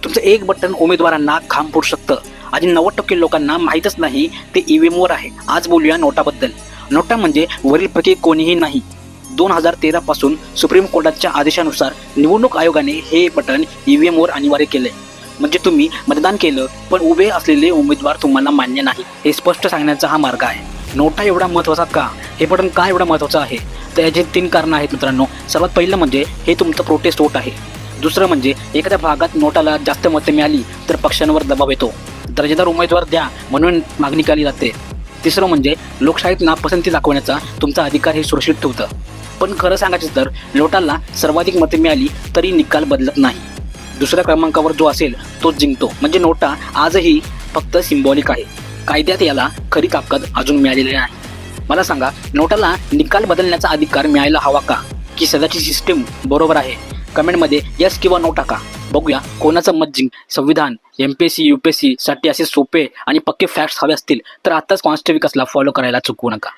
तुमचं एक बटन उमेदवारांना खांब फोडू शकतं आणि 90% लोकांना माहीतच नाही ते EVM वर आहे. आज बोलूया नोटाबद्दल. नोटा म्हणजे वरीलपैकी कोणीही नाही. 2013 पासून सुप्रीम कोर्टाच्या आदेशानुसार निवडणूक आयोगाने हे बटन EVM वर अनिवार्य केले. म्हणजे तुम्ही मतदान केलं पण उभे असलेले उमेदवार तुम्हाला मान्य नाही, हे स्पष्ट सांगण्याचा हा मार्ग आहे. नोटा एवढा महत्त्वाचा का? हे बटन का एवढं महत्त्वाचं आहे? तर याची 3 कारणं आहेत मित्रांनो. सर्वात पहिलं म्हणजे हे तुमचं प्रोटेस्ट वोट आहे. दुसरं म्हणजे एखाद्या भागात नोटाला जास्त मतं मिळाली तर पक्षांवर दबाव येतो, दर्जेदार उमेदवार द्या म्हणून मागणी केली जाते. तिसरं म्हणजे लोकशाहीत नापसंती दाखवण्याचा तुमचा अधिकार हे सुरक्षित ठेवतं. पण खरं सांगायचं तर नोटाला सर्वाधिक मते मिळाली तरी निकाल बदलत नाही. दुसऱ्या क्रमांकावर जो असेल तोच जिंकतो. म्हणजे नोटा आजही फक्त सिम्बॉलिक आहे. कायद्यात याला खरी ताकद अजून मिळालेली नाही. मला सांगा, नोटाला निकाल बदलण्याचा अधिकार मिळायला हवा का? की सध्याची सिस्टीम बरोबर आहे? कमेंटमध्ये यस किंवा नो टाका. बघूया कोणाचं मत जिंक. संविधान, MPSC UPSC साठी असे सोपे आणि पक्के फॅक्ट्स हवे असतील तर आताच कॉन्स्टे विकासला फॉलो करायला चुकवू नका.